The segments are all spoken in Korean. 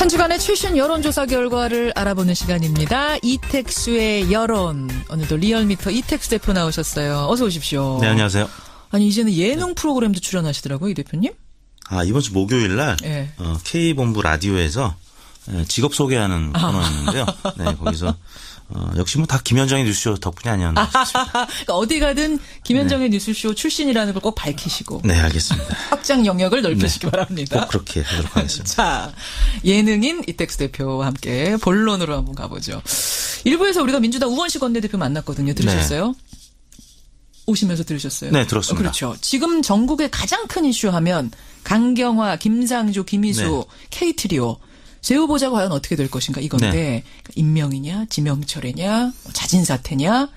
한 주간의 최신 여론조사 결과를 알아보는 시간입니다. 이택수의 여론. 오늘도 리얼미터 이택수 대표 나오셨어요. 어서 오십시오. 네, 안녕하세요. 아니 이제는 예능 프로그램도 출연하시더라고요, 이 대표님? 아, 이번 주 목요일 날 네. K본부 라디오에서 직업 소개하는 코너였는데요. 네, 거기서 역시 뭐 다 김현정의 뉴스쇼 덕분이 아니었나 싶습니다. 그러니까 어디 가든 김현정의 뉴스쇼 출신이라는 걸 꼭 밝히시고. 네, 알겠습니다. 확장 영역을 넓히시기 네, 바랍니다. 꼭 그렇게 하도록 하겠습니다. 자, 예능인 이택수 대표와 함께 본론으로 한번 가보죠. 일부에서 우리가 민주당 우원식 원내대표 만났거든요. 들으셨어요? 오시면서 들으셨어요? 네, 들었습니다. 그렇죠. 지금 전국의 가장 큰 이슈 하면 강경화, 김상조, 김희수, K트리오. 새 후보자가 과연 어떻게 될 것인가 이건데 네. 임명이냐 지명철회냐 자진 사퇴냐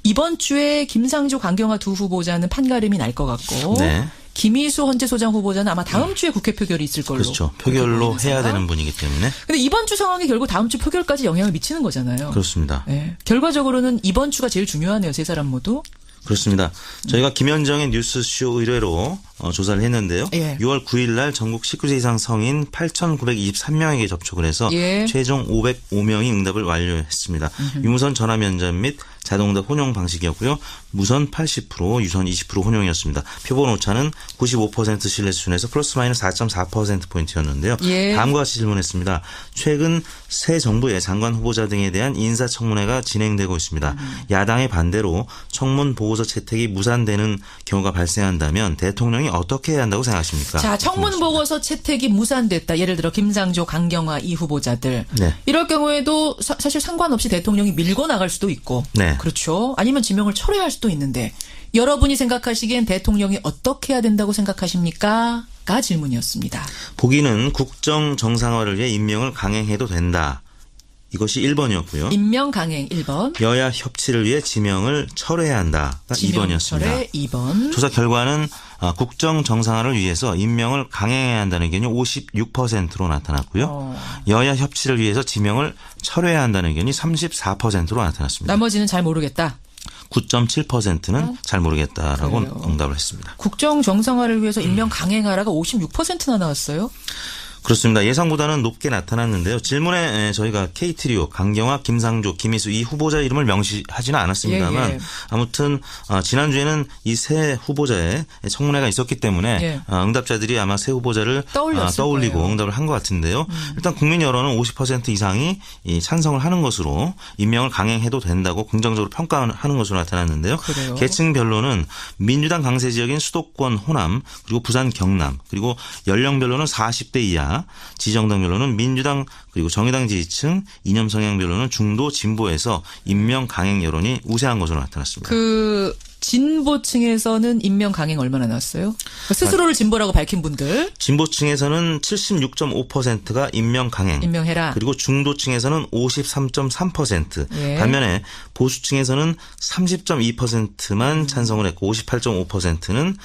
이번 주에 김상조 강경화 두 후보자는 판가름이 날 것 같고 네. 김희수 헌재소장 후보자는 아마 다음 주에 국회 표결이 있을 걸로. 그렇죠. 표결로 해야 되는 분이기 때문에. 근데 이번 주 상황이 결국 다음 주 표결까지 영향을 미치는 거잖아요. 그렇습니다. 네. 결과적으로는 이번 주가 제일 중요하네요. 세 사람 모두. 그렇습니다. 저희가 김현정의 뉴스쇼 의뢰로 조사를 했는데요. 예. 6월 9일 날 전국 19세 이상 성인 8,923명에게 접촉을 해서 예. 최종 505명이 응답을 완료했습니다. 유무선 전화 면접 및 자동응답 혼용 방식이었고요. 무선 80%, 유선 20% 혼용이었습니다. 표본 오차는 95% 신뢰 수준에서 플러스 마이너스 4.4%포인트였는데요. 예. 다음과 같이 질문했습니다. 최근 새 정부의 장관 후보자 등에 대한 인사청문회가 진행되고 있습니다. 야당의 반대로 청문 보고서 채택이 무산되는 경우가 발생한다면 대통령이 어떻게 해야 한다고 생각하십니까? 자, 청문 보고서 채택이 무산됐다. 예를 들어 김상조, 강경화 이 후보자들. 네. 이럴 경우에도 사실 상관없이 대통령이 밀고 나갈 수도 있고. 네. 그렇죠. 아니면 지명을 철회할 수도 있는데 여러분이 생각하시기엔 대통령이 어떻게 해야 된다고 생각하십니까? 가 질문이었습니다. 보기는 국정 정상화를 위해 임명을 강행해도 된다. 이것이 1번이었고요. 임명 강행 1번. 여야 협치를 위해 지명을 철회해야 한다가 2번이었습니다. 철회 2번. 조사 결과는 국정 정상화를 위해서 임명을 강행해야 한다는 의견이 56%로 나타났고요. 여야 협치를 위해서 지명을 철회해야 한다는 의견이 34%로 나타났습니다. 나머지는 잘 모르겠다. 9.7%는 잘 모르겠다라고 그래요. 응답을 했습니다. 국정 정상화를 위해서 임명 강행하라가 56%나 나왔어요. 그렇습니다. 예상보다는 높게 나타났는데요. 질문에 저희가 K트리오, 강경화, 김상조, 김희수 이 후보자 이름을 명시하지는 않았습니다만 예, 예. 아무튼 지난주에는 이 세 후보자의 청문회가 있었기 때문에 예. 응답자들이 아마 세 후보자를 떠올리고 거예요. 응답을 한 것 같은데요. 일단 국민 여론은 50% 이상이 이 찬성을 하는 것으로 임명을 강행해도 된다고 긍정적으로 평가하는 것으로 나타났는데요. 그래요. 계층별로는 민주당 강세 지역인 수도권 호남 그리고 부산 경남 그리고 연령별로는 40대 이하 지정당별로는 민주당 그리고 정의당 지지층 이념 성향별로는 중도 진보에서 임명 강행 여론이 우세한 것으로 나타났습니다. 그 진보층에서는 임명 강행 얼마나 나왔어요? 스스로를 진보라고 밝힌 분들. 진보층에서는 76.5%가 임명 강행. 임명해라. 그리고 중도층에서는 53.3%. 예. 반면에 보수층에서는 30.2%만 찬성을 했고 58.5%는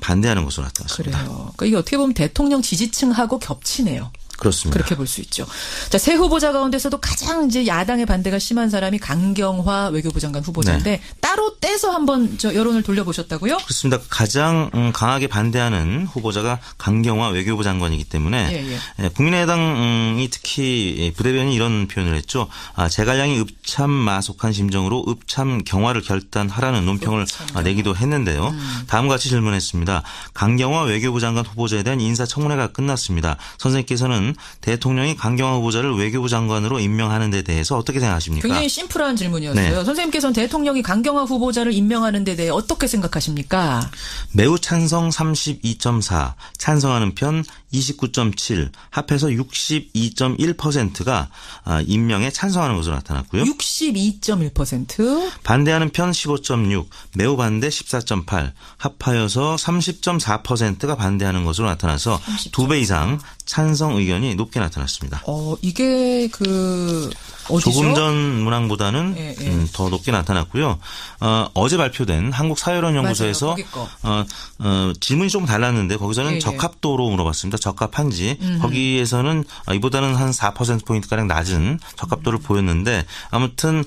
반대하는 것으로 나타났습니다. 그래요. 그러니까 이게 어떻게 보면 대통령 지지층하고 겹치네요. 그렇습니다. 그렇게 볼 수 있죠. 자, 세 후보자 가운데서도 가장 이제 야당의 반대가 심한 사람이 강경화 외교부 장관 후보자인데 네. 따로 떼서 한번 저 여론을 돌려보셨다고요? 그렇습니다. 가장 강하게 반대하는 후보자가 강경화 외교부 장관이기 때문에 국민의당이 특히 부대변인이 이런 표현을 했죠. 제갈량이 읍참마속한 심정으로 읍참경화를 결단하라는 논평을 내기도 했는데요. 다음과 같이 질문했습니다. 강경화 외교부 장관 후보자에 대한 인사청문회가 끝났습니다. 선생님께서는 대통령이 강경화 후보자를 외교부 장관으로 임명하는 데 대해서 어떻게 생각하십니까? 굉장히 심플한 질문이었어요. 네. 선생님께서는 대통령이 강경화 후보자를 임명하는 데 대해 어떻게 생각하십니까? 매우 찬성 32.4, 찬성하는 편 29.7, 합해서 62.1%가 임명에 찬성하는 것으로 나타났고요. 62.1%. 반대하는 편 15.6, 매우 반대 14.8, 합하여서 30.4%가 반대하는 것으로 나타나서 2배 이상 찬성 의견이 높게 나타났습니다. 이게 어디죠? 조금 전 문항보다는 더 높게 나타났고요. 어제 발표된 한국사회론연구소에서 질문이 조금 달랐는데 거기서는 적합도로 물어봤습니다. 적합한지 거기에서는 이보다는 한 4%포인트가량 낮은 적합도를 보였는데 아무튼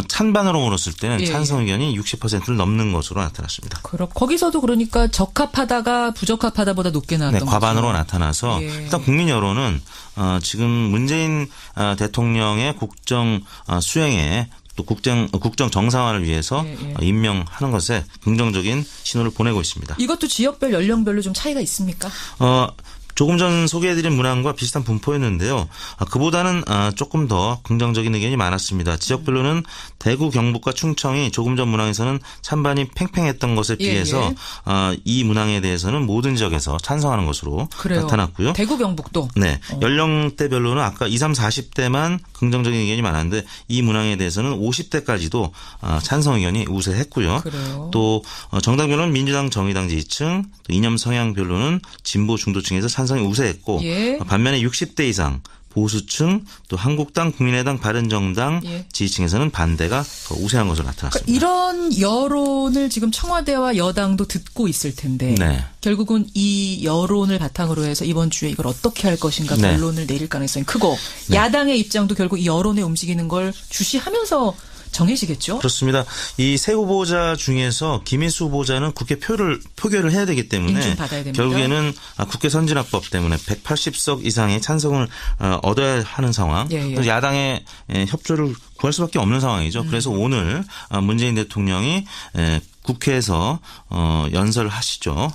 찬반으로 물었을 때는 찬성 의견이 60%를 넘는 것으로 나타났습니다. 거기서도 그러니까 적합하다가 부적합하다보다 높게 나왔던 거죠. 과반으로 나타나서 일단 국민 여론은 지금 문재인 대통령의 국정 수행에 또 국정 정상화를 위해서 임명하는 것에 긍정적인 신호를 보내고 있습니다. 이것도 지역별 연령별로 좀 차이가 있습니까? 조금 전 소개해드린 문항과 비슷한 분포였는데요. 그보다는 조금 더 긍정적인 의견이 많았습니다. 지역별로는 대구, 경북과 충청이 조금 전 문항에서는 찬반이 팽팽했던 것에 비해서 이 문항에 대해서는 모든 지역에서 찬성하는 것으로 나타났고요. 대구, 경북도. 네. 연령대별로는 아까 20, 30, 40대만 긍정적인 의견이 많았는데 이 문항에 대해서는 50대까지도 찬성 의견이 우세했고요. 그래요. 또 정당별로는 민주당, 정의당 지지층, 또 이념 성향별로는 진보, 중도층에서 찬성이 우세했고 반면에 60대 이상 보수층 또 한국당, 국민의당, 바른정당 지지층에서는 반대가 더 우세한 것으로 나타났습니다. 그러니까 이런 여론을 지금 청와대와 여당도 듣고 있을 텐데 결국은 이 여론을 바탕으로 해서 이번 주에 이걸 어떻게 할 것인가 결론을 내릴 가능성이 크고 야당의 입장도 결국 이 여론에 움직이는 걸 주시하면서 정해지겠죠? 그렇습니다. 이 세 후보자 중에서 김인수 후보자는 국회 표결을 해야 되기 때문에 결국에는 국회 선진화법 때문에 180석 이상의 찬성을 얻어야 하는 상황. 그래서 야당의 협조를 구할 수밖에 없는 상황이죠. 그래서 오늘 문재인 대통령이 국회에서 연설을 하시죠.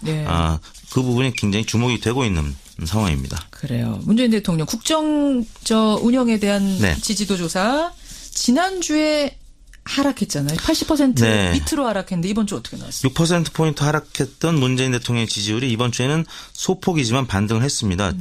그 부분이 굉장히 주목이 되고 있는 상황입니다. 그래요. 문재인 대통령 국정 운영에 대한 지지도 조사 지난주에 하락했잖아요. 80% 밑으로 하락했는데 이번 주 어떻게 나왔어요? 6%포인트 하락했던 문재인 대통령의 지지율이 이번 주에는 소폭이지만 반등을 했습니다.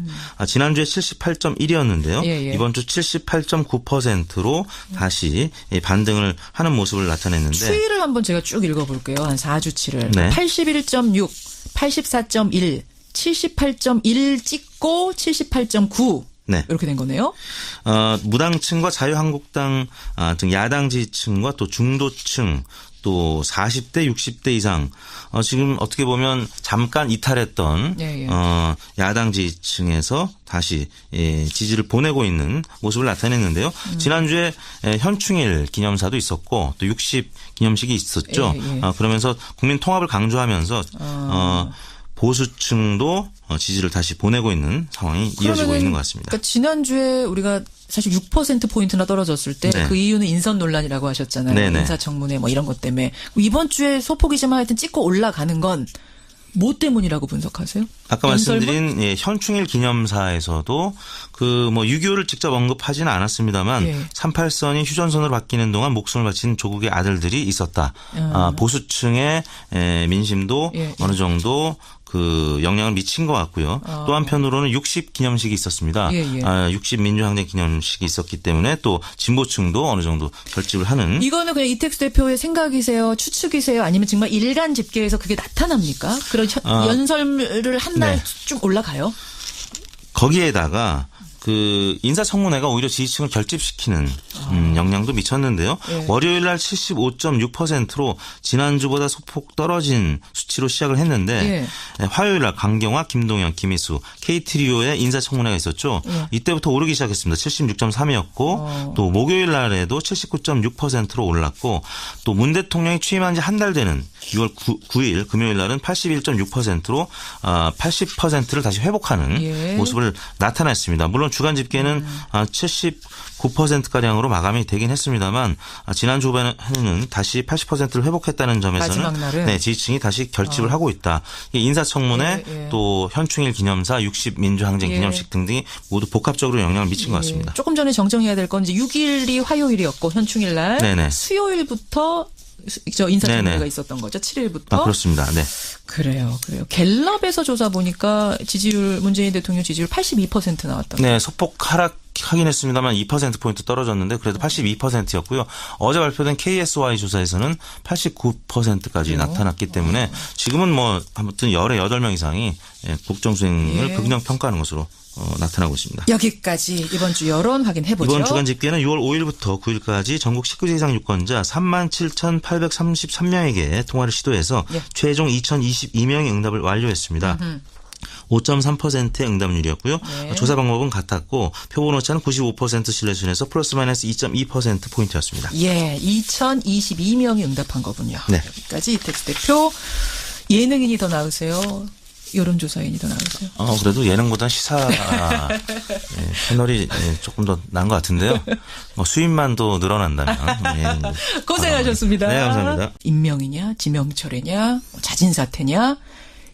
지난주에 78.1이었는데요. 이번 주 78.9%로 다시 반등을 하는 모습을 나타냈는데 추이를 한번 제가 쭉 읽어볼게요. 한 4주치를. 81.6, 84.1, 78.1 찍고 78.9. 이렇게 된 거네요. 무당층과 자유한국당 등 야당 지지층과 또 중도층 또 40대 60대 이상 지금 어떻게 보면 잠깐 이탈했던 야당 지지층에서 다시 지지를 보내고 있는 모습을 나타냈는데요. 지난주에 현충일 기념사도 있었고 또 60 기념식이 있었죠. 그러면서 국민 통합을 강조하면서 보수층도 지지를 다시 보내고 있는 상황이 이어지고 있는 것 같습니다. 그러니까 지난주에 우리가 사실 6%포인트나 떨어졌을 때 그 이유는 인선 논란이라고 하셨잖아요. 인사청문회 뭐 이런 것 때문에. 이번 주에 소폭이지만 하여튼 찍고 올라가는 건 뭐 때문이라고 분석하세요? 아까 말씀드린 현충일 기념사에서도 그 뭐 6.25를 직접 언급하지는 않았습니다만 38선이 휴전선으로 바뀌는 동안 목숨을 바친 조국의 아들들이 있었다. 보수층의 민심도 어느 정도 그 영향을 미친 것 같고요. 또 한편으로는 60 기념식이 있었습니다. 60 민주항쟁 기념식이 있었기 때문에 또 진보층도 어느 정도 결집을 하는. 이거는 그냥 이택수 대표의 생각이세요? 추측이세요? 아니면 정말 일간 집계에서 그게 나타납니까? 그런 연설을 한 날 좀 올라가요? 거기에다가 그 인사청문회가 오히려 지지층을 결집시키는 영향도 미쳤는데요. 월요일 날 75.6%로 지난주보다 소폭 떨어진 수치로 시작을 했는데 화요일 날 강경화, 김동연, 김희수, KT리오의 인사청문회가 있었죠. 이때부터 오르기 시작했습니다. 76.3이었고 또 목요일 날에도 79.6%로 올랐고 또 문 대통령이 취임한 지 한 달 되는 6월 9일 금요일 날은 81.6%로 80%를 다시 회복하는 모습을 나타냈습니다. 물론 주간 집계는 79%가량으로 마감이 되긴 했습니다만 지난주 후반에는 다시 80%를 회복했다는 점에서는 지지층이 다시 결집을 하고 있다. 인사청문회 또 현충일 기념사 60 민주항쟁 기념식 등등이 모두 복합적으로 영향을 미친 것 같습니다. 조금 전에 정정해야 될 건 이제 6일이 화요일이었고 현충일 날 수요일부터 인사청문회가 있었던 거죠. 7일부터. 그렇습니다. 그래요. 갤럽에서 조사 보니까 문재인 대통령 지지율 82% 나왔다. 소폭 하락하긴 했습니다만 2%포인트 떨어졌는데 그래도 82%였고요. 어제 발표된 KSY 조사에서는 89%까지 나타났기 때문에 지금은 뭐 아무튼 18명 이상이 국정 수행을 긍정 평가하는 것으로 나타나고 있습니다. 여기까지 이번 주 여론 확인해보죠. 이번 주간 집계는 6월 5일부터 9일까지 전국 19세 이상 유권자 37,833명에게 통화를 시도해서 최종 2,022명이 응답을 완료했습니다. 5.3%의 응답률이었고요. 네. 조사 방법은 같았고 표본 오차는 95% 신뢰 수준에서 플러스 마이너스 2.2% 포인트였습니다. 예, 2022명이 응답한 거군요. 네. 여기까지 이택수 대표. 예능인이 더 나으세요? 여론조사인이 더 나으세요? 그래도 예능보다 시사 채널이 조금 더 나은 것 같은데요. 수입만 더 늘어난다면. 고생하셨습니다. 네, 감사합니다. 임명이냐, 지명철이냐, 자진사퇴냐.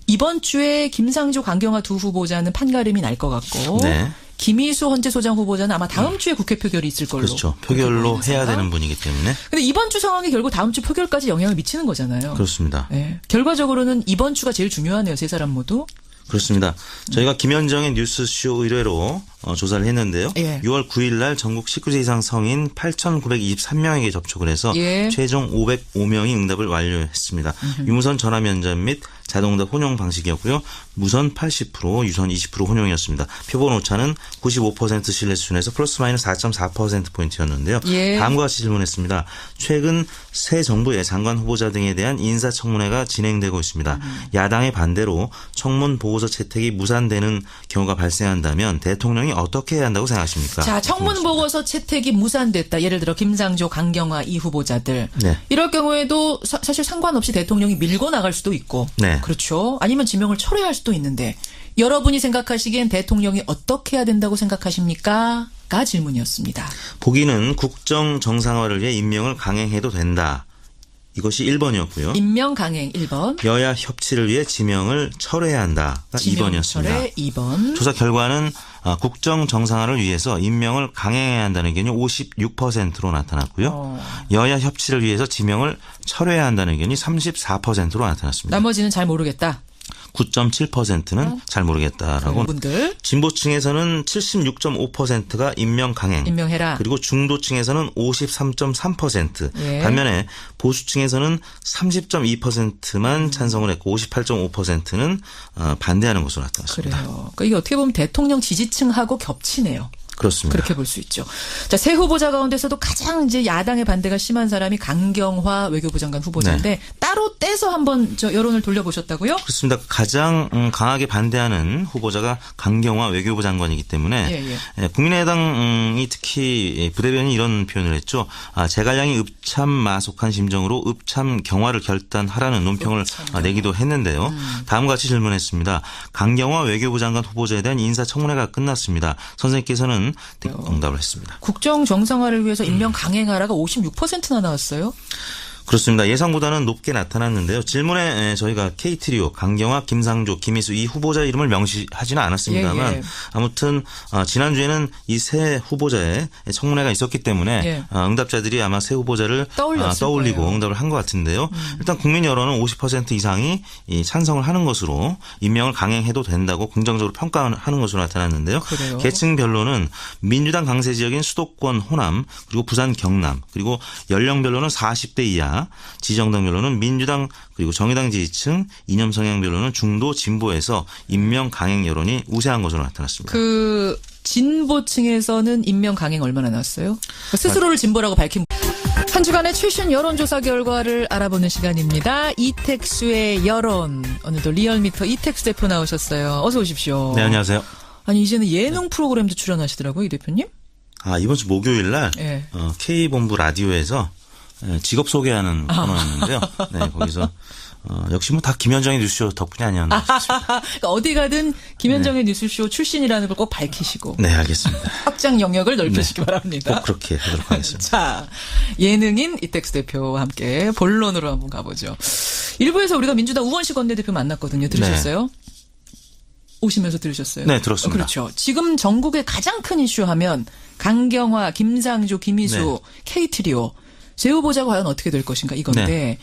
이번 주에 김상조, 강경화 두 후보자는 판가름이 날 것 같고. 네. 김희수 헌재소장 후보자는 아마 다음 주에 국회 표결이 있을 걸로. 그렇죠. 표결로 해야 되는 분이기 때문에. 근데 이번 주 상황이 결국 다음 주 표결까지 영향을 미치는 거잖아요. 그렇습니다. 네. 결과적으로는 이번 주가 제일 중요하네요. 세 사람 모두. 그렇습니다. 저희가 김현정의 뉴스쇼 의뢰로 조사를 했는데요. 예. 6월 9일 날 전국 19세 이상 성인 8,923명에게 접촉을 해서 예. 최종 505명이 응답을 완료했습니다. 유무선 전화 면접 및 자동응답 혼용 방식이었고요. 무선 80%, 유선 20% 혼용이었습니다. 표본 오차는 95% 신뢰 수준에서 플러스 마이너스 4.4%포인트였는데요. 예. 다음과 같이 질문했습니다. 최근 새 정부의 장관 후보자 등에 대한 인사청문회가 진행되고 있습니다. 야당의 반대로 청문 보고서 채택이 무산되는 경우가 발생한다면 대통령이 어떻게 해야 한다고 생각하십니까? 자, 청문 보고서 채택이 무산됐다. 예를 들어 김상조, 강경화 이 후보자들. 네. 이럴 경우에도 사실 상관없이 대통령이 밀고 나갈 수도 있고. 네. 그렇죠. 아니면 지명을 철회할 수도 있는데 여러분이 생각하시기엔 대통령이 어떻게 해야 된다고 생각하십니까? 가 질문이었습니다. 보기는 국정 정상화를 위해 임명을 강행해도 된다. 이것이 1번이었고요. 임명 강행 1번. 여야 협치를 위해 지명을 철회해야 한다가 2번이었습니다. 철회 2번. 조사 결과는 국정 정상화를 위해서 임명을 강행해야 한다는 의견이 56%로 나타났고요. 여야 협치를 위해서 지명을 철회해야 한다는 의견이 34%로 나타났습니다. 나머지는 잘 모르겠다. 9.7%는 잘 모르겠다라고. 분들. 진보층에서는 76.5%가 임명 강행. 임명해라. 그리고 중도층에서는 53.3%. 예. 반면에 보수층에서는 30.2%만 찬성을 했고 58.5%는 반대하는 것으로 나타났습니다. 그래요. 그러니까 이게 어떻게 보면 대통령 지지층하고 겹치네요. 그렇습니다. 그렇게 볼 수 있죠. 자, 새 후보자 가운데서도 가장 이제 야당의 반대가 심한 사람이 강경화 외교부 장관 후보자인데 네. 따로 떼서 한번 여론을 돌려보셨다고요? 그렇습니다. 가장 강하게 반대하는 후보자가 강경화 외교부 장관이기 때문에 국민의당이 특히 부대변인이 이런 표현을 했죠. 제갈량이 읍참마속한 심정으로 읍참 경화를 결단하라는 논평을 내기도 했는데요. 다음과 같이 질문했습니다. 강경화 외교부 장관 후보자에 대한 인사청문회가 끝났습니다. 선생님께서는 응답을 했습니다. 국정 정상화를 위해서 임명 강행하라가 56%나 나왔어요. 그렇습니다. 예상보다는 높게 나타났는데요. 질문에 저희가 K트리오, 강경화, 김상조, 김희수 이 후보자 이름을 명시하지는 않았습니다만 아무튼 지난주에는 이 세 후보자의 청문회가 있었기 때문에 응답자들이 아마 세 후보자를 떠올리고 거예요. 응답을 한 것 같은데요. 일단 국민 여론은 50% 이상이 찬성을 하는 것으로 임명을 강행해도 된다고 긍정적으로 평가하는 것으로 나타났는데요. 그래요? 계층별로는 민주당 강세 지역인 수도권 호남 그리고 부산 경남 그리고 연령별로는 40대 이하 지정당별로는 민주당 그리고 정의당 지지층 이념 성향별로는 중도 진보에서 임명 강행 여론이 우세한 것으로 나타났습니다. 그 진보층에서는 임명 강행 얼마나 나왔어요? 스스로를 진보라고 밝힌 한 주간의 최신 여론조사 결과를 알아보는 시간입니다. 이택수의 여론. 오늘도 리얼미터 이택수 대표 나오셨어요. 어서 오십시오. 네, 안녕하세요. 아니 이제는 예능 프로그램도 출연하시더라고요, 이 대표님? 이번 주 목요일 날 K본부 라디오에서 직업 소개하는 코너였는데요. 네, 거기서 역시 뭐 다 김현정의 뉴스쇼 덕분이 아니었나 싶습니다. 그러니까 어디 가든 김현정의 뉴스쇼 출신이라는 걸 꼭 밝히시고. 네, 알겠습니다. 확장 영역을 넓히시기 바랍니다. 꼭 그렇게 하도록 하겠습니다. 자, 예능인 이택수 대표와 함께 본론으로 한번 가보죠. 일부에서 우리가 민주당 우원식 원내대표 만났거든요. 들으셨어요? 오시면서 들으셨어요? 네, 들었습니다. 그렇죠. 지금 전국의 가장 큰 이슈 하면 강경화, 김상조, 김희수, K트리오. 새 후보자가 과연 어떻게 될 것인가 이건데